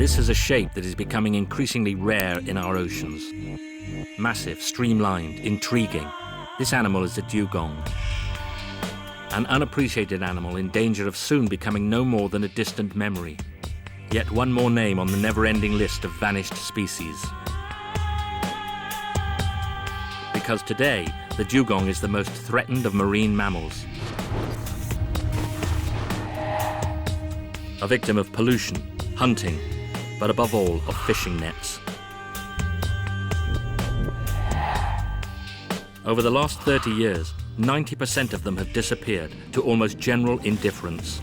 This is a shape that is becoming increasingly rare in our oceans. Massive, streamlined, intriguing. This animal is the dugong. An unappreciated animal in danger of soon becoming no more than a distant memory. Yet one more name on the never-ending list of vanished species. Because today, the dugong is the most threatened of marine mammals. A victim of pollution, hunting, but above all, of fishing nets. Over the last 30 years, 90% of them have disappeared to almost general indifference.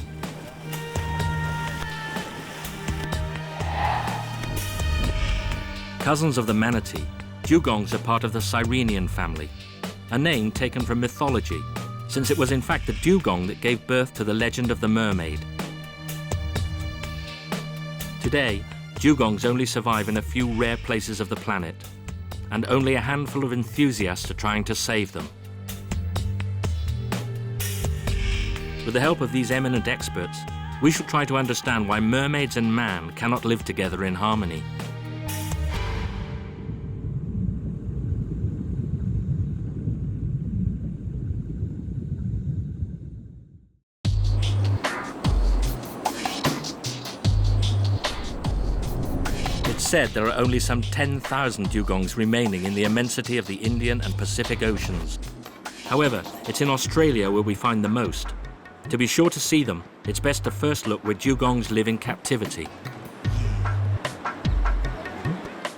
Cousins of the manatee, dugongs are part of the Sirenian family, a name taken from mythology, since it was in fact the dugong that gave birth to the legend of the mermaid. Today, dugongs only survive in a few rare places of the planet, and only a handful of enthusiasts are trying to save them. With the help of these eminent experts, we shall try to understand why mermaids and man cannot live together in harmony. It's said there are only some 10,000 dugongs remaining in the immensity of the Indian and Pacific Oceans. However, it's in Australia where we find the most. To be sure to see them, it's best to first look where dugongs live in captivity.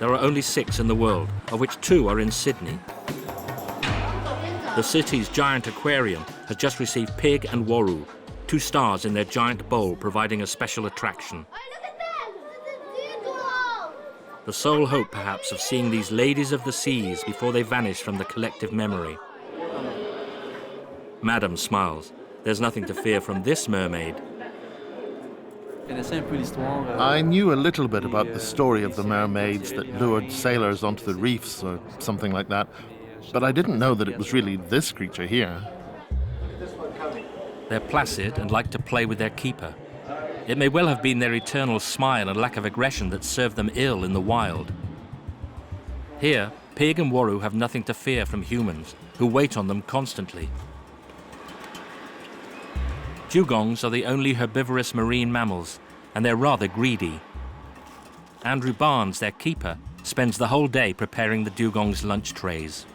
There are only 6 in the world, of which 2 are in Sydney. The city's giant aquarium has just received pig and waru, 2 stars in their giant bowl, providing a special attraction. The sole hope, perhaps, of seeing these ladies of the seas before they vanish from the collective memory. Madam smiles. There's nothing to fear from this mermaid. I knew a little bit about the story of the mermaids that lured sailors onto the reefs or something like that, but I didn't know that it was really this creature here. They're placid and like to play with their keeper. It may well have been their eternal smile and lack of aggression that served them ill in the wild. Here, pig and waru have nothing to fear from humans, who wait on them constantly. Dugongs are the only herbivorous marine mammals, and they're rather greedy. Andrew Barnes, their keeper, spends the whole day preparing the dugongs' lunch trays.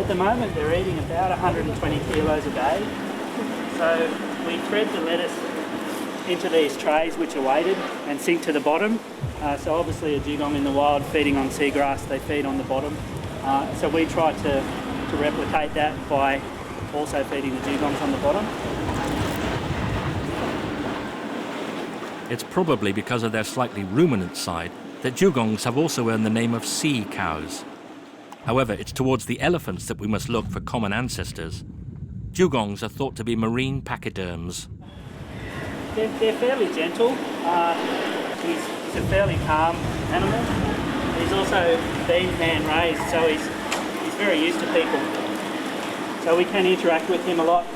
At the moment they're eating about 120 kilos a day. So we thread the lettuce into these trays which are weighted and sink to the bottom. So obviously a dugong in the wild feeding on seagrass, they feed on the bottom. So we try to replicate that by also feeding the dugongs on the bottom. It's probably because of their slightly ruminant side that dugongs have also earned the name of sea cows. However, it's towards the elephants that we must look for common ancestors. Dugongs are thought to be marine pachyderms. They're fairly gentle. He's a fairly calm animal. He's also been hand-raised, so he's very used to people. So we can interact with him a lot.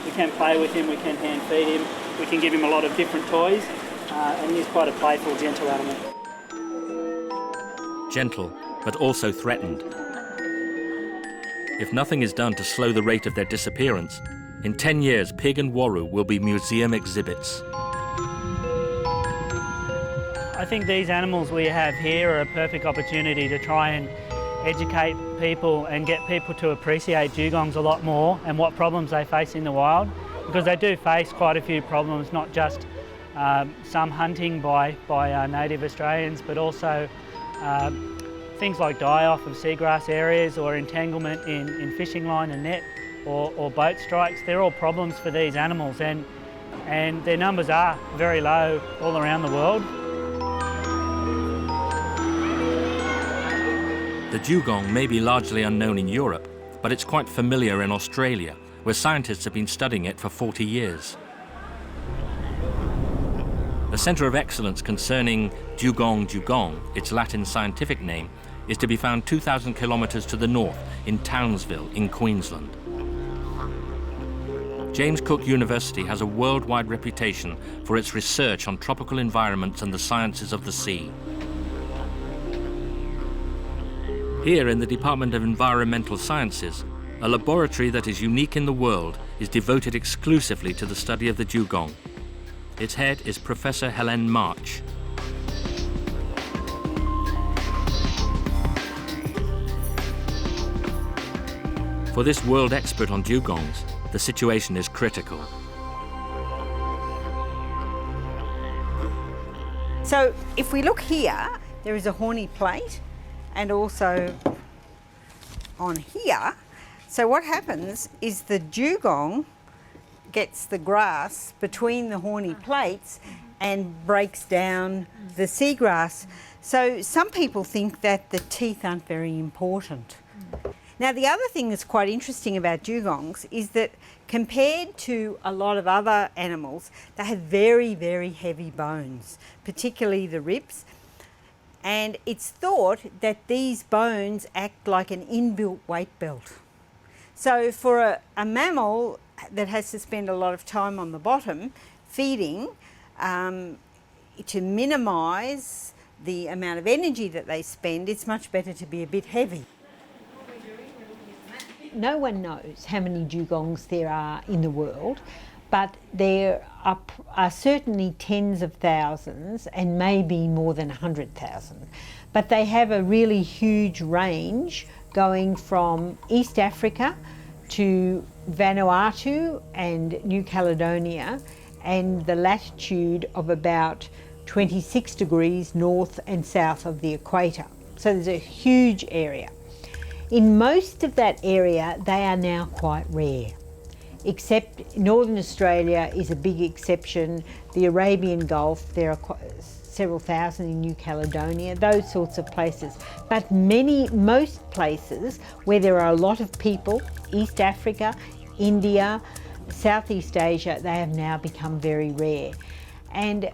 We can play with him, we can hand-feed him, we can give him a lot of different toys, and he's quite a playful, gentle animal. Gentle, but also threatened. If nothing is done to slow the rate of their disappearance, in 10 years, pig and waru will be museum exhibits. I think these animals we have here are a perfect opportunity to try and educate people and get people to appreciate dugongs a lot more and what problems they face in the wild, because they do face quite a few problems, not just some hunting by native Australians, but also things like die-off of seagrass areas or entanglement in fishing line and net or boat strikes. They're all problems for these animals, and their numbers are very low all around the world. The dugong may be largely unknown in Europe, but it's quite familiar in Australia, where scientists have been studying it for 40 years. The Centre of Excellence concerning dugong, its Latin scientific name, is to be found 2,000 kilometres to the north in Townsville in Queensland. James Cook University has a worldwide reputation for its research on tropical environments and the sciences of the sea. Here in the Department of Environmental Sciences, a laboratory that is unique in the world is devoted exclusively to the study of the dugong. Its head is Professor Helen March. For this world expert on dugongs, the situation is critical. So if we look here, there is a horny plate, and also on here. So what happens is the dugong gets the grass between the horny plates and breaks down the seagrass. So some people think that the teeth aren't very important. Now, the other thing that's quite interesting about dugongs is that compared to a lot of other animals, they have very, very heavy bones, particularly the ribs. And it's thought that these bones act like an inbuilt weight belt. So for a mammal that has to spend a lot of time on the bottom feeding, to minimise the amount of energy that they spend, it's much better to be a bit heavy. No one knows how many dugongs there are in the world, but there are certainly tens of thousands and maybe more than 100,000. But they have a really huge range going from East Africa to Vanuatu and New Caledonia, and the latitude of about 26 degrees north and south of the equator. So there's a huge area. In most of that area, they are now quite rare, except Northern Australia is a big exception. The Arabian Gulf, there are several thousand in New Caledonia, those sorts of places. But most places where there are a lot of people, East Africa, India, Southeast Asia, they have now become very rare. And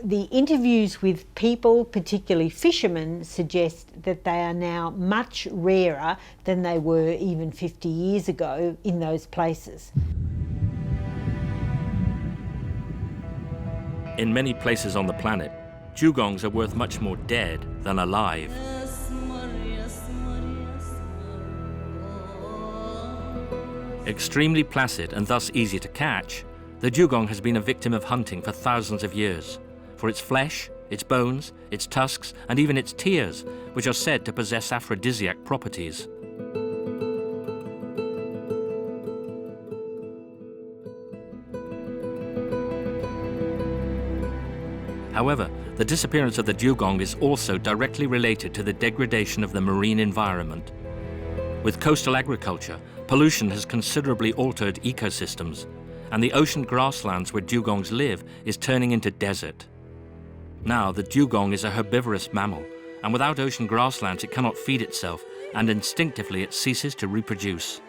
the interviews with people, particularly fishermen, suggest that they are now much rarer than they were even 50 years ago in those places. In many places on the planet, dugongs are worth much more dead than alive. Extremely placid and thus easy to catch, the dugong has been a victim of hunting for thousands of years, for its flesh, its bones, its tusks, and even its tears, which are said to possess aphrodisiac properties. However, the disappearance of the dugong is also directly related to the degradation of the marine environment. With coastal agriculture, pollution has considerably altered ecosystems, and the ocean grasslands where dugongs live is turning into desert. Now, the dugong is a herbivorous mammal, and without ocean grasslands it cannot feed itself, and instinctively it ceases to reproduce.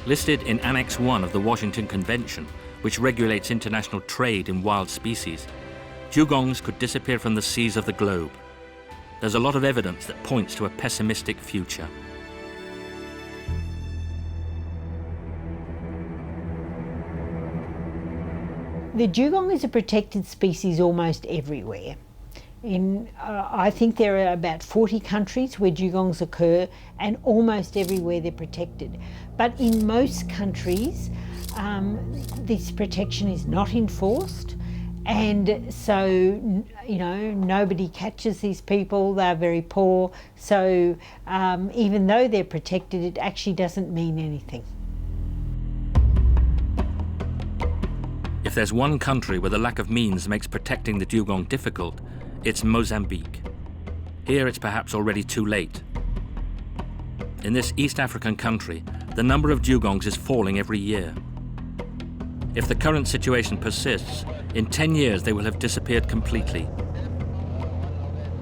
Listed in Annex 1 of the Washington Convention, which regulates international trade in wild species, dugongs could disappear from the seas of the globe. There's a lot of evidence that points to a pessimistic future. The dugong is a protected species almost everywhere. I think there are about 40 countries where dugongs occur, and almost everywhere they're protected. But in most countries, this protection is not enforced, and so, you know, nobody catches these people, they're very poor, so even though they're protected, it actually doesn't mean anything. If there's one country where the lack of means makes protecting the dugong difficult, it's Mozambique. Here it's perhaps already too late. In this East African country, the number of dugongs is falling every year. If the current situation persists, in 10 years they will have disappeared completely.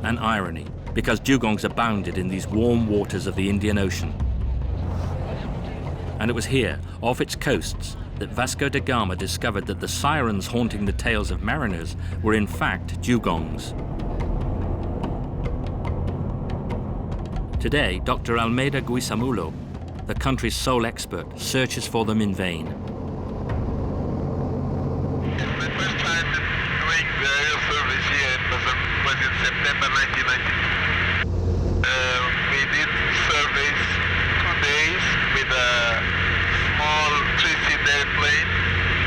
An irony, because dugongs abounded in these warm waters of the Indian Ocean. And it was here, off its coasts, that Vasco da Gama discovered that the sirens haunting the tales of mariners were in fact dugongs. Today, Dr. Almeida Guisamulo, the country's sole expert, searches for them in vain. My first time doing the air service here was in September 1992. We did surveys 2 days with a small 3-seat airplane,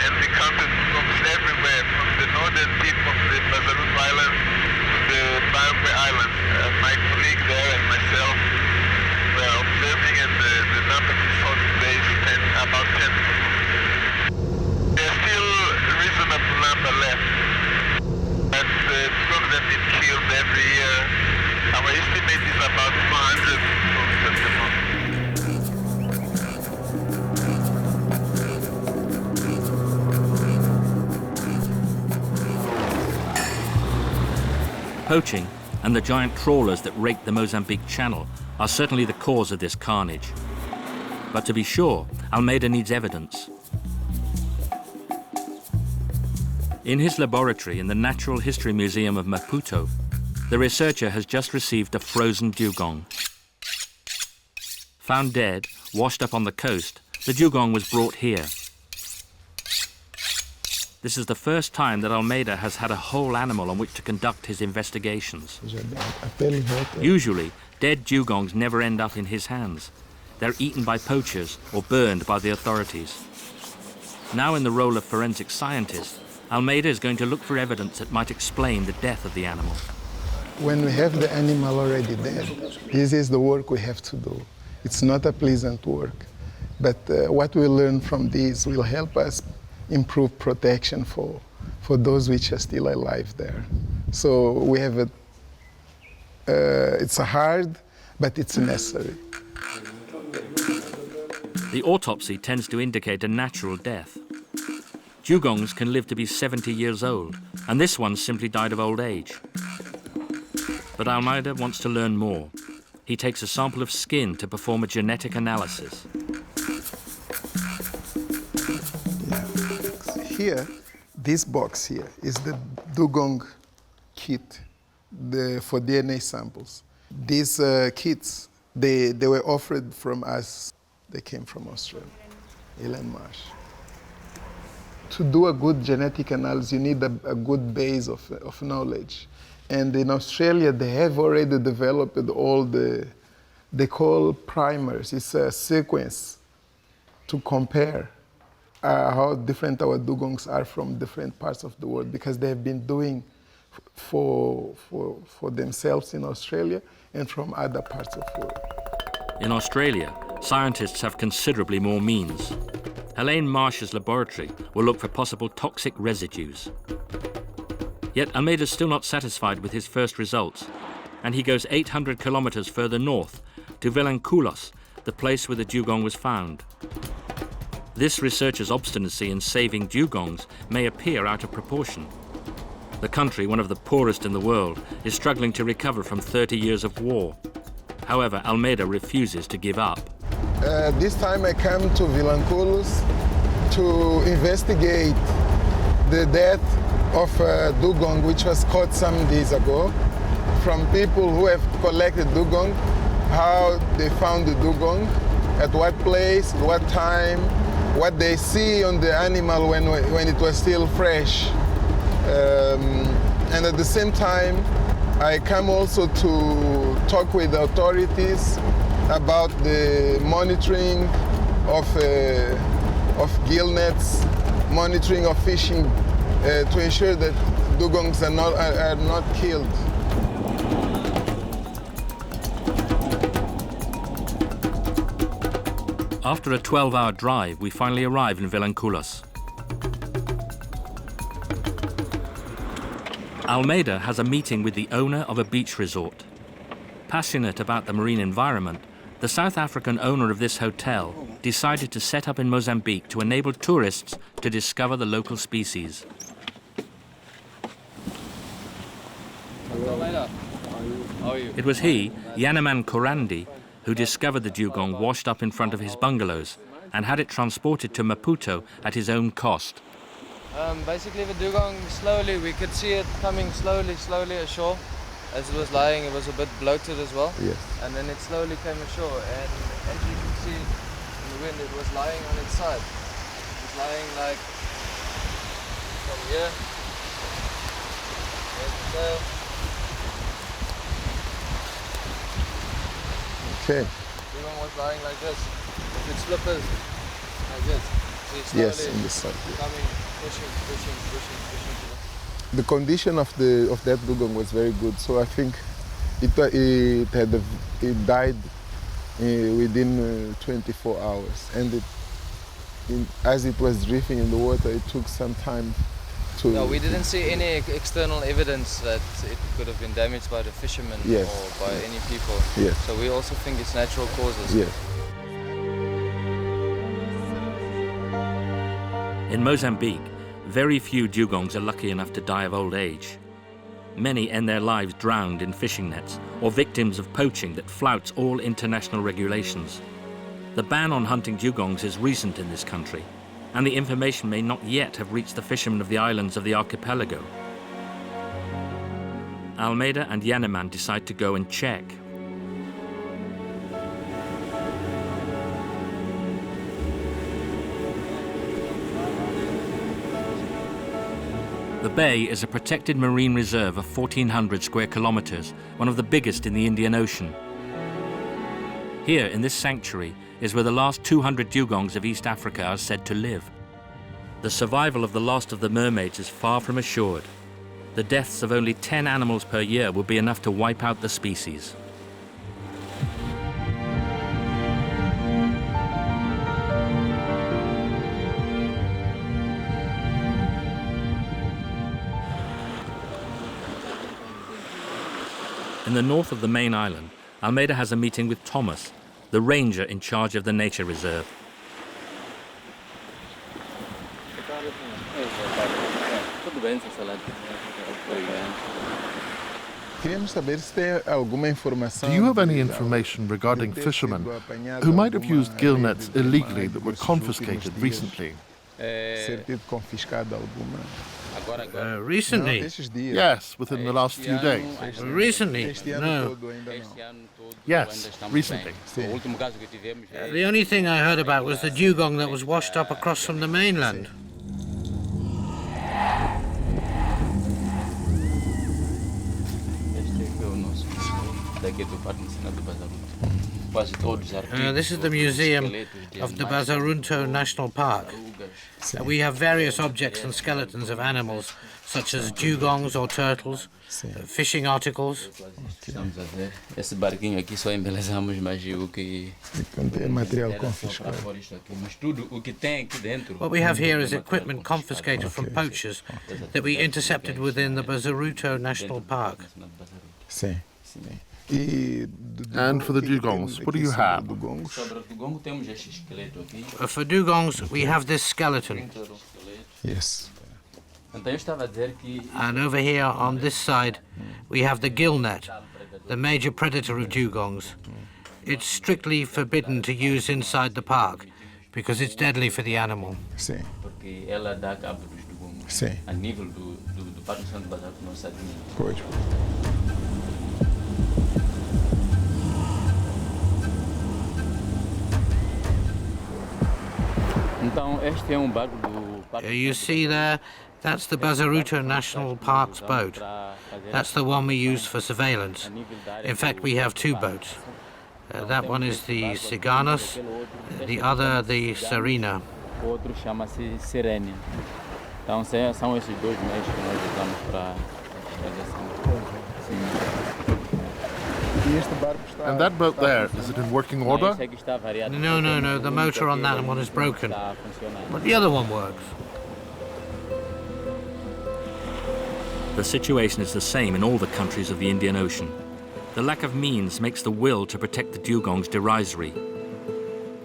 and we counted dugongs everywhere, from the northern tip of the Moreton Island to the Moreton Bay Island. My colleague there and myself were observing, and the number we saw today is about 10. There's still a reasonable number left, but the dugongs that been killed every year, our estimate is about 400 dugongs at the moment. Poaching and the giant trawlers that rake the Mozambique Channel are certainly the cause of this carnage. But to be sure, Almeida needs evidence. In his laboratory in the Natural History Museum of Maputo, the researcher has just received a frozen dugong. Found dead, washed up on the coast, the dugong was brought here. This is the first time that Almeida has had a whole animal on which to conduct his investigations. Usually, dead dugongs never end up in his hands. They're eaten by poachers or burned by the authorities. Now in the role of forensic scientist, Almeida is going to look for evidence that might explain the death of the animal. When we have the animal already dead, this is the work we have to do. It's not a pleasant work, but what we learn from this will help us improve protection for those which are still alive there. So we have it's hard, but it's necessary. The autopsy tends to indicate a natural death. Dugongs can live to be 70 years old, and this one simply died of old age. But Almeida wants to learn more. He takes a sample of skin to perform a genetic analysis. Here, this box here is the Dugong kit for DNA samples. These kits, they were offered from us. They came from Australia, Ellen Marsh. To do a good genetic analysis, you need a good base of knowledge. And in Australia, they have already developed all they call primers. It's a sequence to compare how different our dugongs are from different parts of the world, because they have been doing for themselves in Australia and from other parts of the world. In Australia, scientists have considerably more means. Helene Marsh's laboratory will look for possible toxic residues. Yet Almeida's still not satisfied with his first results, and he goes 800 kilometers further north to Vilanculos, the place where the dugong was found. This researcher's obstinacy in saving dugongs may appear out of proportion. The country, one of the poorest in the world, is struggling to recover from 30 years of war. However, Almeida refuses to give up. This time I come to Vilanculos to investigate the death of a dugong which was caught some days ago from people who have collected dugong, how they found the dugong, at what place, what time, what they see on the animal when it was still fresh. And at the same time, I come also to talk with the authorities about the monitoring of gill nets, monitoring of fishing to ensure that dugongs are not killed. After a 12-hour drive, we finally arrive in Vilanculos. Almeida has a meeting with the owner of a beach resort. Passionate about the marine environment, the South African owner of this hotel decided to set up in Mozambique to enable tourists to discover the local species. It was he, Yanaman Korandi, who discovered the dugong washed up in front of his bungalows and had it transported to Maputo at his own cost. Basically the dugong slowly, we could see it coming slowly ashore. As it was lying, it was a bit bloated as well. Yes. And then it slowly came ashore, and as you can see in the wind, it was lying on its side. It was lying like from here. There's the tail. Okay. The dugong was lying like this, with its flippers, like this. So it's slowly Yes, on this side. Yeah. coming, pushing. The condition of that dugong was very good, so I think it died within 24 hours, and as it was drifting in the water, it took some time to. No, we didn't see any external evidence that it could have been damaged by the fishermen Yes. or by any people. Yes. So we also think it's natural causes. Yes. In Mozambique, very few dugongs are lucky enough to die of old age. Many end their lives drowned in fishing nets or victims of poaching that flouts all international regulations. The ban on hunting dugongs is recent in this country, and the information may not yet have reached the fishermen of the islands of the archipelago. Almeida and Yaneman decide to go and check. The bay is a protected marine reserve of 1,400 square kilometers, one of the biggest in the Indian Ocean. Here, in this sanctuary, is where the last 200 dugongs of East Africa are said to live. The survival of the last of the mermaids is far from assured. The deaths of only 10 animals per year would be enough to wipe out the species. In the north of the main island, Almeida has a meeting with Thomas, the ranger in charge of the nature reserve. Do you have any information regarding fishermen who might have used gill nets illegally that were confiscated recently? Recently? Yes, within the last few days. Recently? No. Yes, recently. The only thing I heard about was the dugong that was washed up across from the mainland. This is the museum of the Bazarunto National Park. We have various objects and skeletons of animals, such as dugongs or turtles, fishing articles. What we have here is equipment confiscated from poachers that we intercepted within the Bazarunto National Park. And for the dugongs, what do you have? For dugongs, we have this skeleton. Yes. And over here on this side, we have the gill net, the major predator of dugongs. It's strictly forbidden to use inside the park because it's deadly for the animal. You see there, that's the Bazarunto National Park's boat. That's the one we use for surveillance. In fact, we have two boats. That one is the Ciganos, the other the Sirenian. Sirenian. And that boat there, is it in working order? No, the motor on that one is broken. But the other one works. The situation is the same in all the countries of the Indian Ocean. The lack of means makes the will to protect the dugongs derisory.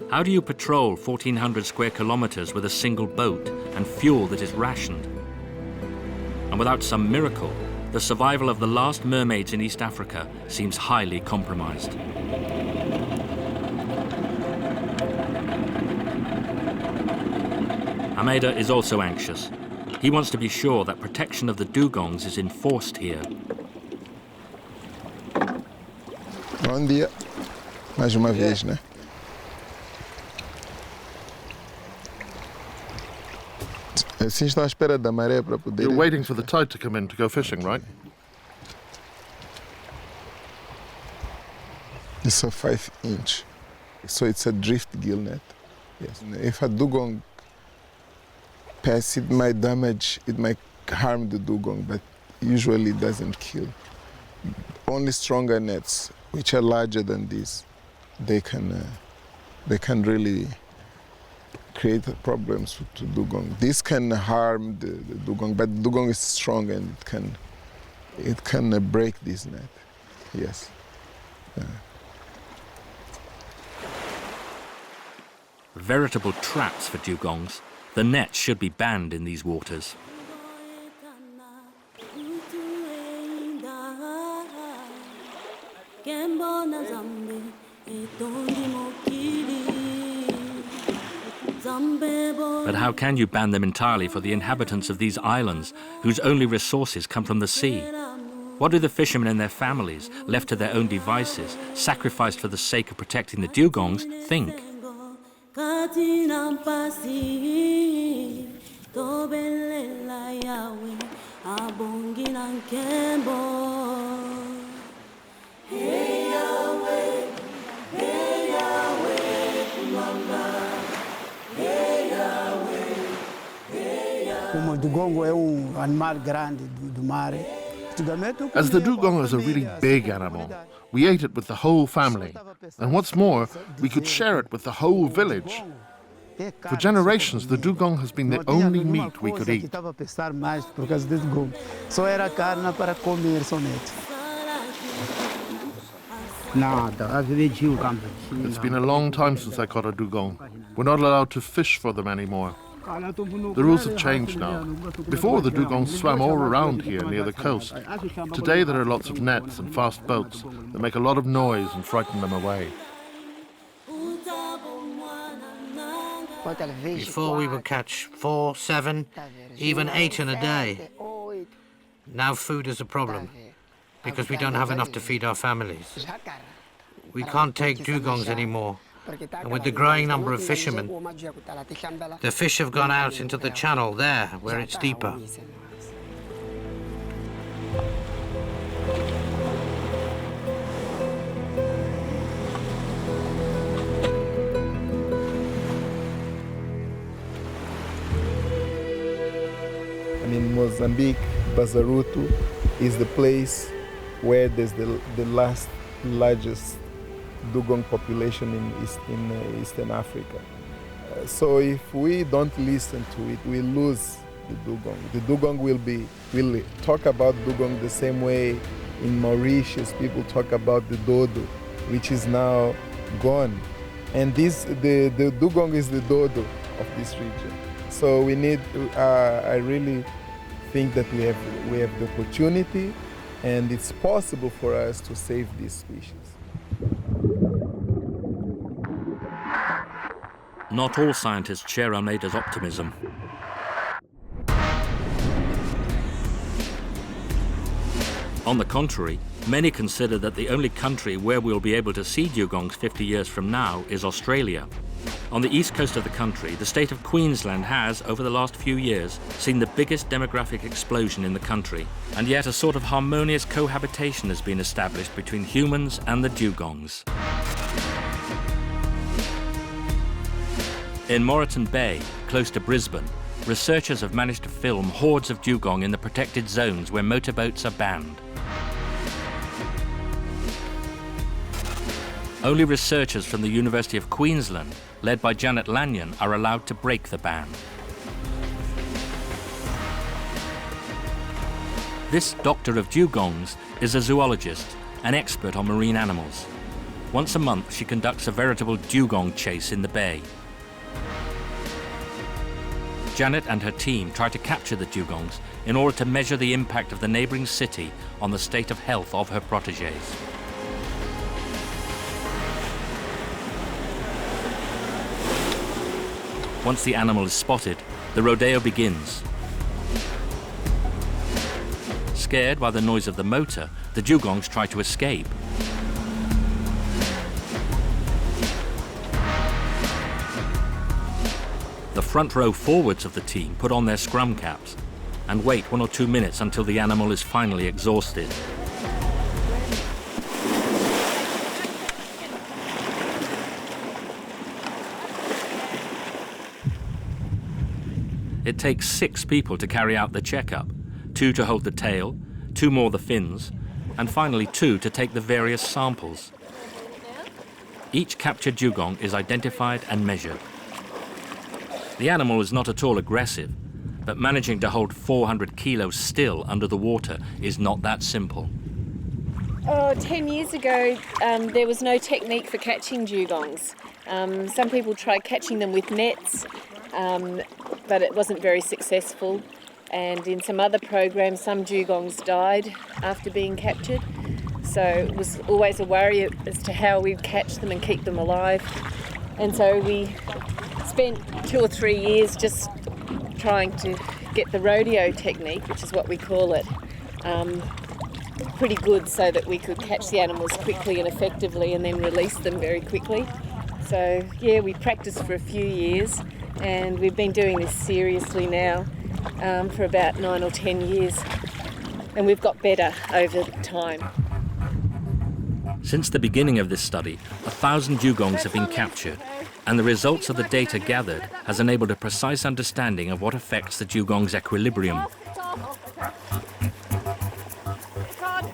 How do you patrol 1,400 square kilometers with a single boat and fuel that is rationed? And without some miracle, the survival of the last mermaids in East Africa seems highly compromised. Almeida is also anxious. He wants to be sure that protection of the dugongs is enforced here. Bom dia. Mais uma vez, né? Assim estão à espera da maré para poder. You're waiting for the tide to come in to go fishing, right? It's a 5-inch, so it's a drift gill net. Yes. If a dugong pass, it might damage, it might harm the dugong, but usually it doesn't kill. Only stronger nets, which are larger than this, they can really create problems to dugong. This can harm the dugong, but the dugong is strong and it can break this net. Yes. Veritable traps for dugongs. The nets should be banned in these waters. But how can you ban them entirely for the inhabitants of these islands, whose only resources come from the sea? What do the fishermen and their families, left to their own devices, sacrificed for the sake of protecting the dugongs, think? As the dugong is a really big animal, we ate it with the whole family. And what's more, we could share it with the whole village. For generations, the dugong has been the only meat we could eat. It's been a long time since I caught a dugong. We're not allowed to fish for them anymore. The rules have changed now. Before, the dugongs swam all around here near the coast. Today there are lots of nets and fast boats that make a lot of noise and frighten them away. Before we would catch 4, 7, even 8 in a day. Now food is a problem because we don't have enough to feed our families. We can't take dugongs anymore. And with the growing number of fishermen, the fish have gone out into the channel there, where it's deeper. And in Mozambique, Bazaruto is the place where there's the largest dugong population in Eastern Africa. So if we don't listen to it, we lose the dugong. The dugong will talk about dugong the same way in Mauritius people talk about the dodo, which is now gone. And the dugong is the dodo of this region. So we need, I really think that we have the opportunity and it's possible for us to save this species. Not all scientists share Almeida's optimism. On the contrary, many consider that the only country where we'll be able to see dugongs 50 years from now is Australia. On the east coast of the country, the state of Queensland has, over the last few years, seen the biggest demographic explosion in the country, and yet a sort of harmonious cohabitation has been established between humans and the dugongs. In Moreton Bay, close to Brisbane, researchers have managed to film hordes of dugong in the protected zones where motorboats are banned. Only researchers from the University of Queensland, led by Janet Lanyon, are allowed to break the ban. This doctor of dugongs is a zoologist, an expert on marine animals. Once a month, she conducts a veritable dugong chase in the bay. Janet and her team try to capture the dugongs in order to measure the impact of the neighbouring city on the state of health of her protégés. Once the animal is spotted, The rodeo begins. Scared by the noise of the motor, the Dugongs try to escape. The front row forwards of the team put on their scrum caps and wait 1 or 2 minutes until the animal is finally exhausted. It takes 6 people to carry out the checkup, 2 to hold the tail, 2 more the fins, and finally 2 to take the various samples. Each captured dugong is identified and measured. The animal is not at all aggressive, but managing to hold 400 kilos still under the water is not that simple. 10 years ago, there was no technique for catching dugongs. Some people tried catching them with nets, but it wasn't very successful. And in some other programs, some dugongs died after being captured. So it was always a worry as to how we'd catch them and keep them alive. And so we spent 2 or 3 years just trying to get the rodeo technique, which is what we call it, pretty good so that we could catch the animals quickly and effectively and then release them very quickly. So yeah, we practiced for a few years and we've been doing this seriously now for about 9 or 10 years, and we've got better over time. Since the beginning of this study, 1,000 dugongs have been captured, and the results of the data gathered has enabled a precise understanding of what affects the dugong's equilibrium.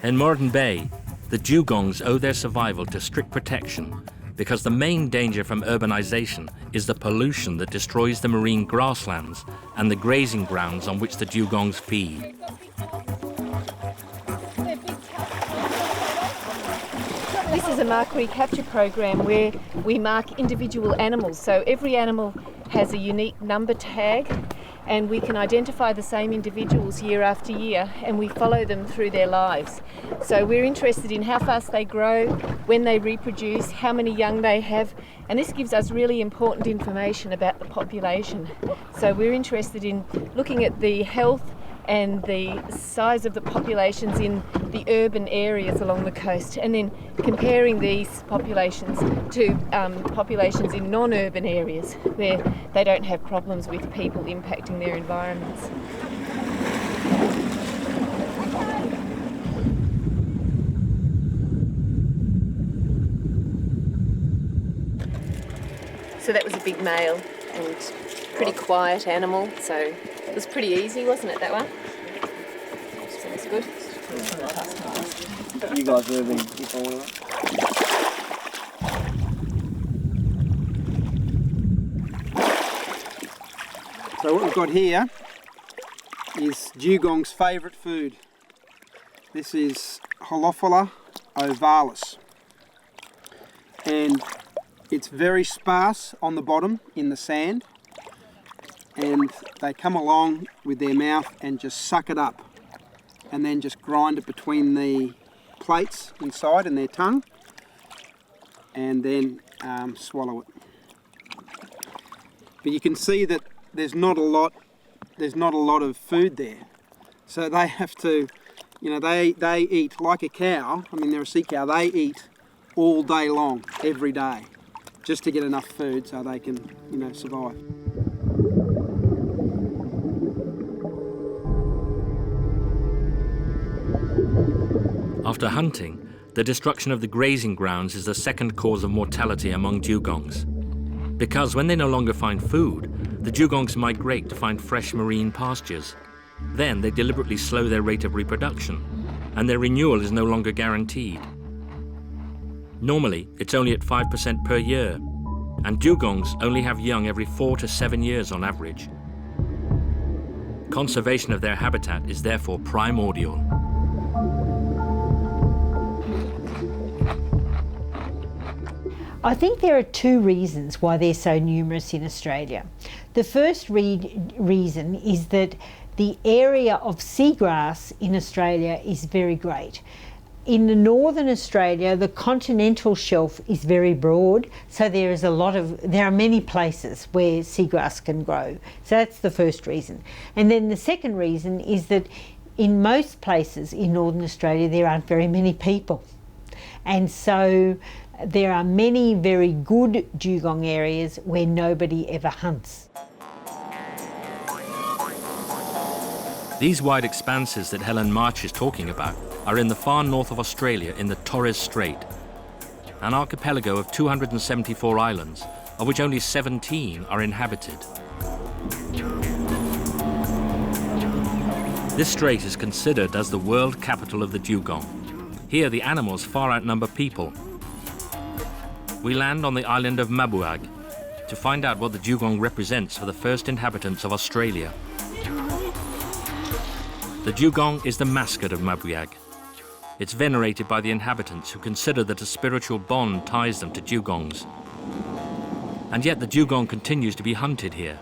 In Moreton Bay, the dugongs owe their survival to strict protection because the main danger from urbanization is the pollution that destroys the marine grasslands and the grazing grounds on which the dugongs feed. This is a mark recapture program where we mark individual animals. So every animal has a unique number tag and we can identify the same individuals year after year and we follow them through their lives. So we're interested in how fast they grow, when they reproduce, how many young they have, and this gives us really important information about the population. So we're interested in looking at the health and the size of the populations in the urban areas along the coast, and then comparing these populations to populations in non-urban areas where they don't have problems with people impacting their environments. So that was a big male and pretty quiet animal, so it was pretty easy, wasn't it, that one? Sounds good. You guys are moving before we were. So what we've got here is dugong's favourite food. This is Holophila ovalis. And it's very sparse on the bottom in the sand. And they come along with their mouth and just suck it up and then just grind it between the plates inside and their tongue and then swallow it. But you can see that there's not a lot of food there. So they have to, you know, they eat like a cow. I mean, they're a sea cow. They eat all day long, every day, just to get enough food so they can, you know, survive. After hunting, the destruction of the grazing grounds is the second cause of mortality among dugongs. Because when they no longer find food, the dugongs migrate to find fresh marine pastures. Then they deliberately slow their rate of reproduction, and their renewal is no longer guaranteed. Normally, it's only at 5% per year, and dugongs only have young every 4 to 7 years on average. Conservation of their habitat is therefore primordial. I think there are 2 reasons why they're so numerous in Australia. The first reason is that the area of seagrass in Australia is very great. In the northern Australia, the continental shelf is very broad, so there are many places where seagrass can grow. So that's the first reason. And then the second reason is that in most places in northern Australia, there aren't very many people. And so there are many very good dugong areas where nobody ever hunts. These wide expanses that Helen March is talking about are in the far north of Australia in the Torres Strait, an archipelago of 274 islands, of which only 17 are inhabited. This strait is considered as the world capital of the dugong. Here the animals far outnumber people. We land on the island of Mabuag to find out what the dugong represents for the first inhabitants of Australia. The dugong is the mascot of Mabuag. It's venerated by the inhabitants who consider that a spiritual bond ties them to dugongs. And yet the dugong continues to be hunted here.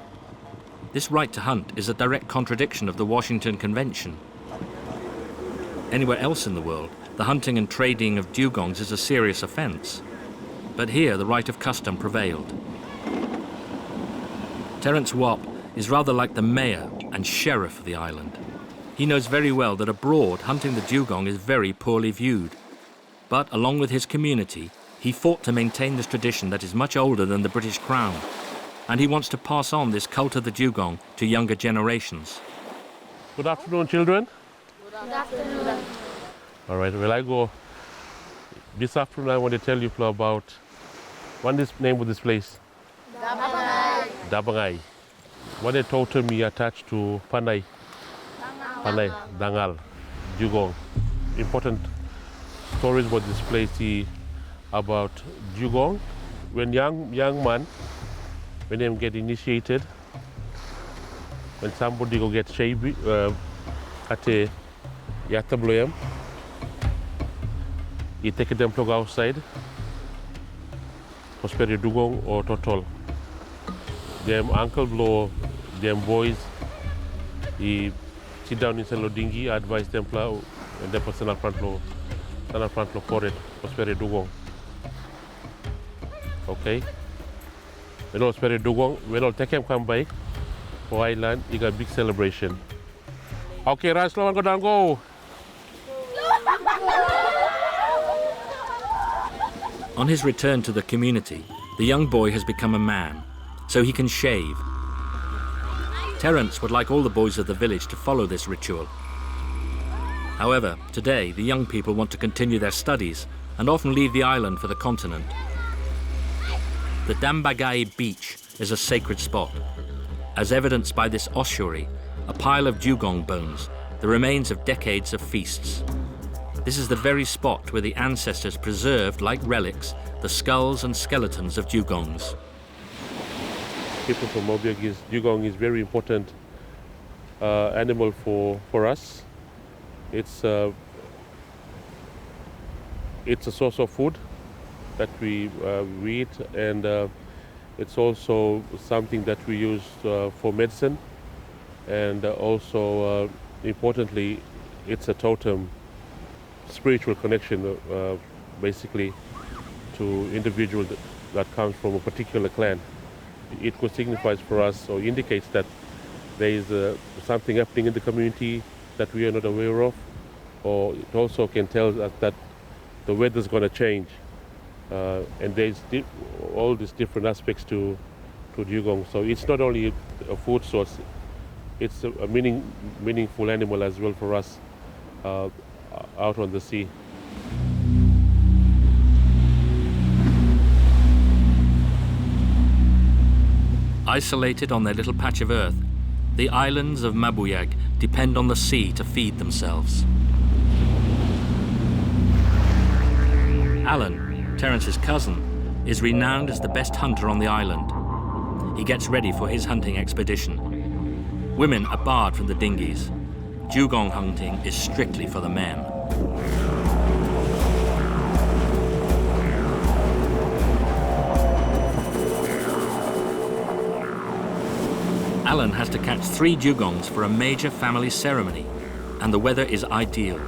This right to hunt is a direct contradiction of the Washington Convention. Anywhere else in the world, the hunting and trading of dugongs is a serious offence. But here the right of custom prevailed. Terence Wapp is rather like the mayor and sheriff of the island. He knows very well that abroad, hunting the dugong is very poorly viewed. But along with his community, he fought to maintain this tradition that is much older than the British Crown. And he wants to pass on this cult of the dugong to younger generations. Good afternoon, children. Good afternoon. All right, well, I go. This afternoon, I want to tell you about what is the name of this place? Dabangai. Dabangai. What a totem me attached to Panay. Panay, Dangal, Dugong. Important stories about this place about Dugong. When young man, when they get initiated, when somebody go get shaved at a yatabloyam, he take them plug outside, Prosperi Dugong or Totol. Them uncle blow, them boys, he sit down in Selo Dingi, advise them plow, and then personal front law for it, Prosperi Dugong. Okay? When all Prosperi Dugong, when all take him come by, for island, you got a big celebration. Okay, run slow and go down, go! On his return to the community, the young boy has become a man, so he can shave. Terence would like all the boys of the village to follow this ritual. However, today the young people want to continue their studies and often leave the island for the continent. The Dambagai beach is a sacred spot, as evidenced by this ossuary, a pile of dugong bones, the remains of decades of feasts. This is the very spot where the ancestors preserved, like relics, the skulls and skeletons of dugongs. People from Mobiag, dugong is very important animal for us. It's a source of food that we eat, and it's also something that we use for medicine, and also importantly, it's a totem, spiritual connection basically to individual that comes from a particular clan. It could signify for us or indicates that there is something happening in the community that we are not aware of, or it also can tell us that the weather is going to change, and there's all these different aspects to dugong. So it's not only a food source, it's a meaningful animal as well for us out on the sea. Isolated on their little patch of earth, the islands of Mabuag depend on the sea to feed themselves. Alan, Terence's cousin, is renowned as the best hunter on the island. He gets ready for his hunting expedition. Women are barred from the dinghies. Dugong hunting is strictly for the men. Alan has to catch 3 dugongs for a major family ceremony, and the weather is ideal.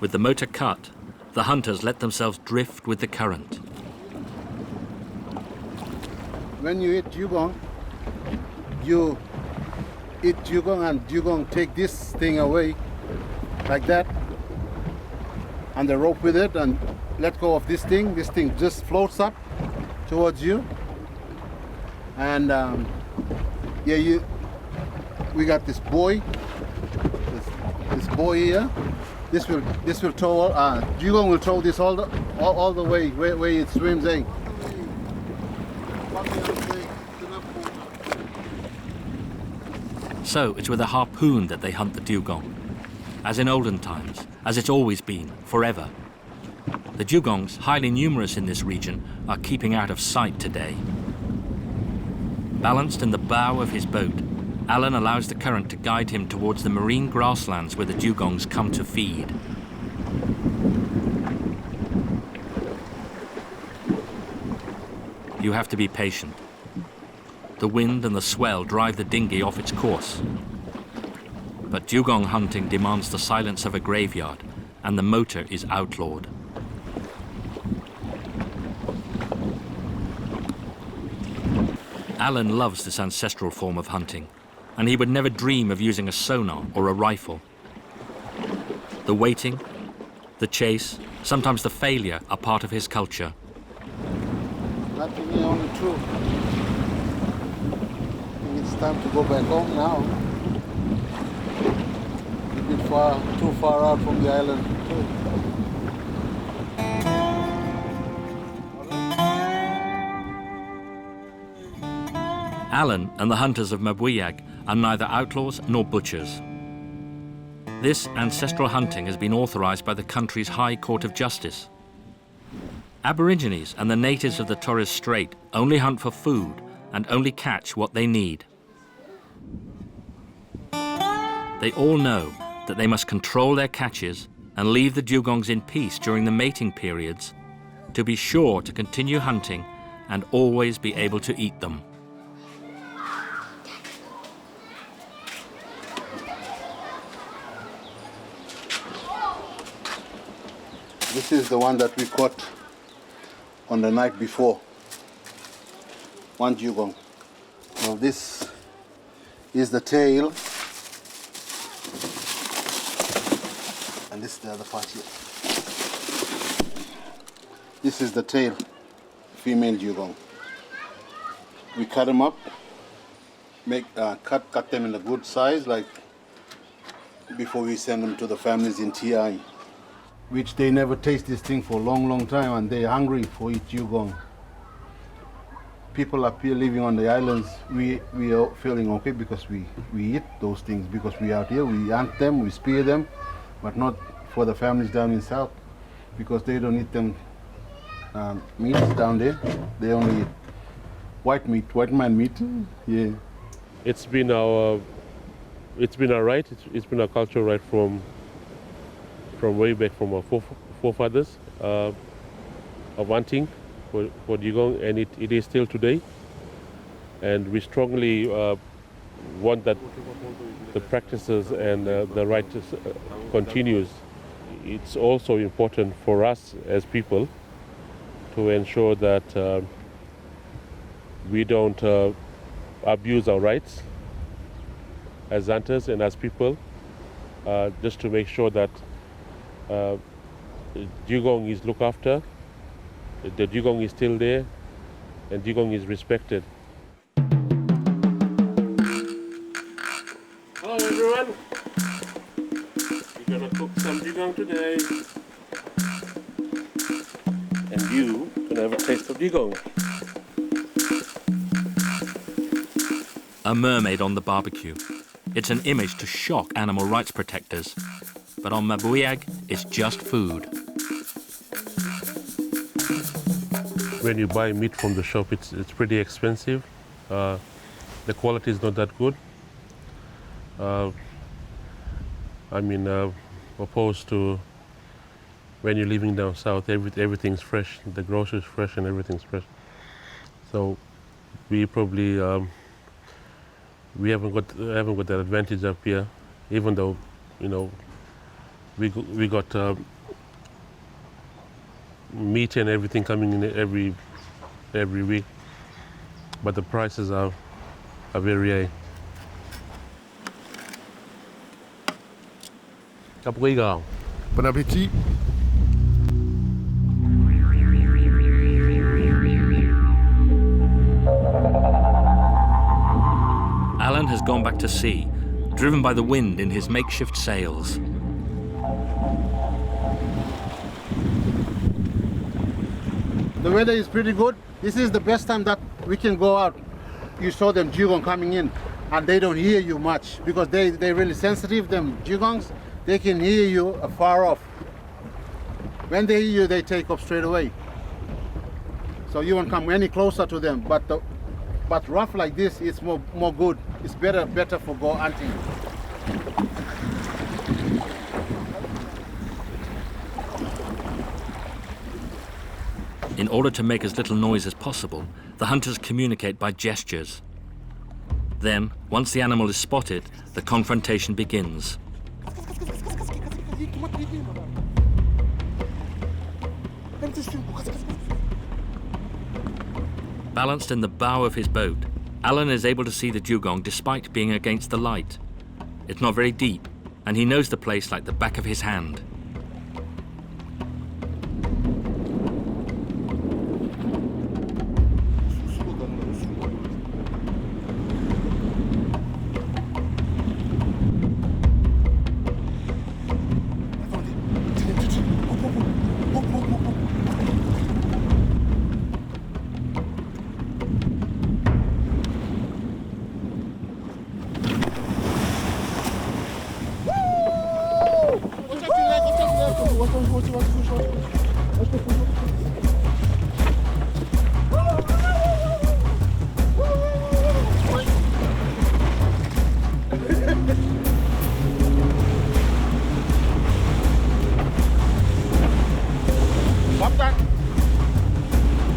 With the motor cut, the hunters let themselves drift with the current. When you eat dugong, you eat dugong and dugong take this thing away like that, and the rope with it, and let go of this thing just floats up towards you. And we got this buoy, this buoy here. This will tow. Dugong will tow this all the way where it swims in. So it's with a harpoon that they hunt the dugong, as in olden times, as it's always been, forever. The dugongs, highly numerous in this region, are keeping out of sight today. Balanced in the bow of his boat, Alan allows the current to guide him towards the marine grasslands where the dugongs come to feed. You have to be patient. The wind and the swell drive the dinghy off its course. But dugong hunting demands the silence of a graveyard, and the motor is outlawed. Alan loves this ancestral form of hunting, and he would never dream of using a sonar or a rifle. The waiting, the chase, sometimes the failure are part of his culture. Nothing here on the truth. I think it's time to go back home now. A bit too far out from the island too. Alan and the hunters of Mabuyag are neither outlaws nor butchers. This ancestral hunting has been authorized by the country's High Court of Justice. Aborigines and the natives of the Torres Strait only hunt for food and only catch what they need. They all know that they must control their catches and leave the dugongs in peace during the mating periods to be sure to continue hunting and always be able to eat them. This is the one that we caught on the night before. One dugong. Now this is the tail, and this is the other part here. This is the tail, female dugong. We cut them up, cut them in a good size, like before we send them to the families in TI. Which they never taste this thing for a long time, and they're hungry for eat dugong. People up here living on the islands, we are feeling okay because we eat those things, because we out here, we hunt them, we spear them, but not for the families down in south, because they don't eat them meats down there. They only eat white meat, white man meat. Yeah. It's been our right. It's been our culture right from way back from our forefathers of hunting for dugong, and it is still today. And we strongly want that the practices and the right continues. It's also important for us as people to ensure that we don't abuse our rights as hunters and as people, just to make sure that dugong is looked after, the dugong is still there, and dugong is respected. Hello everyone! We're gonna cook some dugong today. And you gonna have a taste of dugong. A mermaid on the barbecue. It's an image to shock animal rights protectors. But on Mabuyag, it's just food. When you buy meat from the shop, it's pretty expensive. The quality is not that good. Opposed to when you're living down south, everything's fresh. The groceries fresh and everything's fresh. So we probably we haven't got that advantage up here, even though We got meat and everything coming in every week, but the prices are very high. Bon appetit. Alan has gone back to sea, driven by the wind in his makeshift sails. The weather is pretty good. This is the best time that we can go out. You saw them dugong coming in, and they don't hear you much because they're really sensitive, them dugongs. They can hear you far off. When they hear you, they take off straight away. So you won't come any closer to them. But rough like this, it's more good. It's better for go hunting. In order to make as little noise as possible, the hunters communicate by gestures. Then, once the animal is spotted, the confrontation begins. Balanced in the bow of his boat, Alan is able to see the dugong despite being against the light. It's not very deep, and he knows the place like the back of his hand.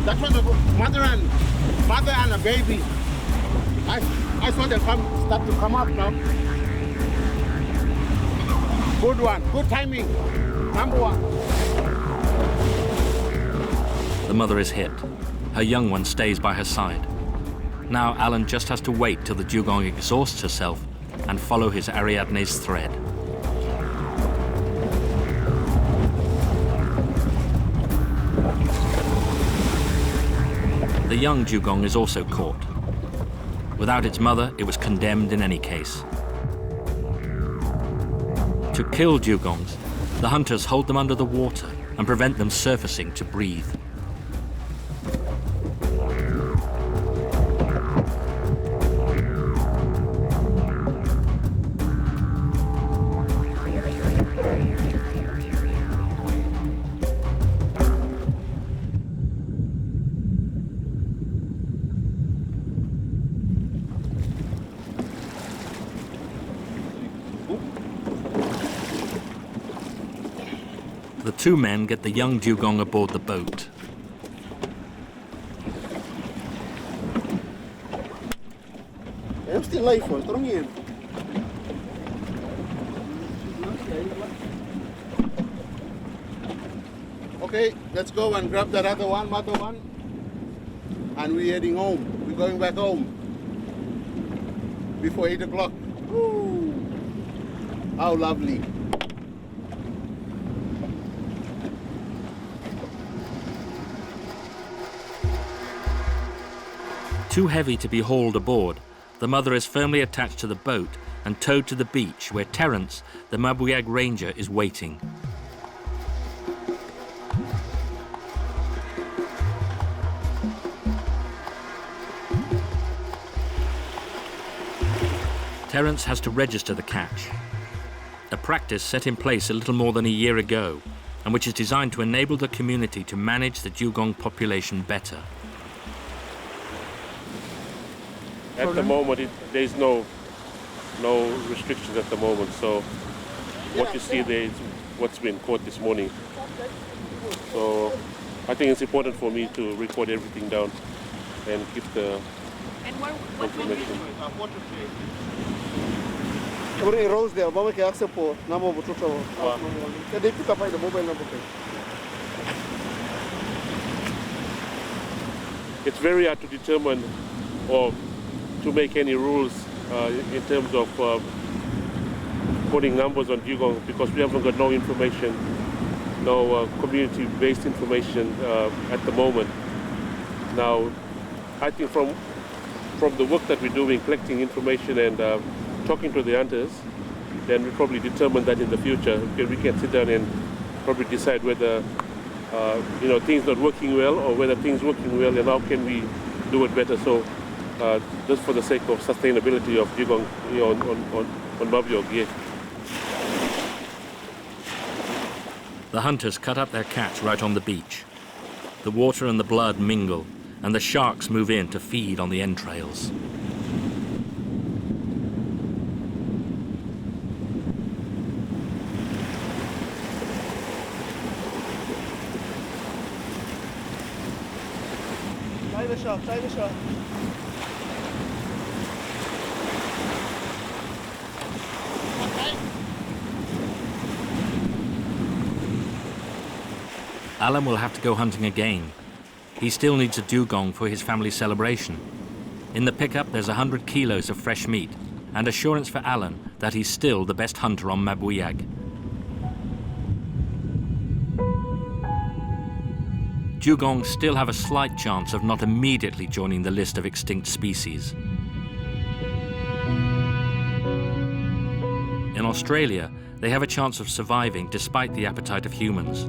That was a mother and a baby. I saw them start to come up now. Good one, good timing. Number one. The mother is hit. Her young one stays by her side. Now Alan just has to wait till the dugong exhausts herself and follow his Ariadne's thread. The young dugong is also caught. Without its mother, it was condemned in any case. To kill dugongs, the hunters hold them under the water and prevent them surfacing to breathe. The two men get the young dugong aboard the boat. Okay, let's go and grab that other one, and we're heading home. We're going back home before 8 o'clock. Woo! How lovely. Too heavy to be hauled aboard, the mother is firmly attached to the boat and towed to the beach where Terence, the Mabuyag ranger, is waiting. Terence has to register the catch, a practice set in place a little more than a year ago, and which is designed to enable the community to manage the dugong population better. At the moment, there's no restrictions at the moment. So what you see there is what's been caught this morning. So I think it's important for me to record everything down and keep the information. It's very hard to determine or to make any rules in terms of putting numbers on Dugong because we haven't got no information, no community-based information at the moment. Now, I think from the work that we're doing, collecting information and talking to the hunters, then we probably determine that in the future. We can sit down and probably decide whether things not working well or whether things working well and how can we do it better. So just for the sake of sustainability of Dugong on Mabiog, yeah. The hunters cut up their catch right on the beach. The water and the blood mingle, and the sharks move in to feed on the entrails. Try the shot. Alan will have to go hunting again. He still needs a dugong for his family celebration. In the pickup, there's 100 kilos of fresh meat and assurance for Alan that he's still the best hunter on Mabuiag. Dugongs still have a slight chance of not immediately joining the list of extinct species. In Australia, they have a chance of surviving despite the appetite of humans.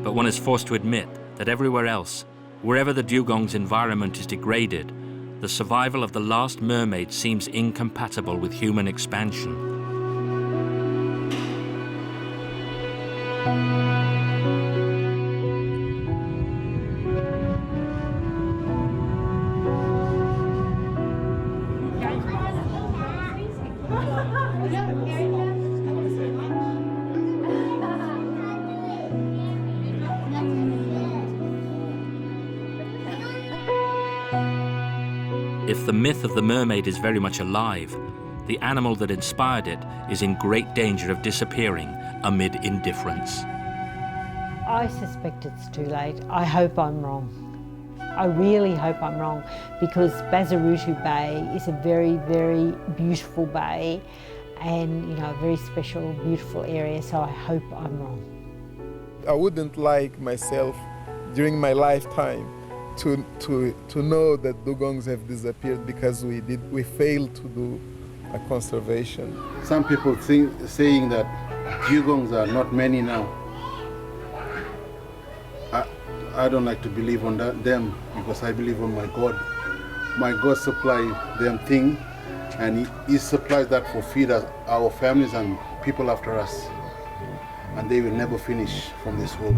But one is forced to admit that everywhere else, wherever the dugong's environment is degraded, the survival of the last mermaid seems incompatible with human expansion. If the myth of the mermaid is very much alive, the animal that inspired it is in great danger of disappearing amid indifference. I suspect it's too late. I hope I'm wrong. I really hope I'm wrong, because Bazarutu Bay is a very, very beautiful bay and, a very special, beautiful area, so I hope I'm wrong. I wouldn't like myself during my lifetime to know that dugongs have disappeared because we failed to do a conservation. Some people saying that dugongs are not many now. I don't like to believe on them because I believe on my God. My God supplies them thing, and He supplies that for feed us, our families and people after us, and they will never finish from this world.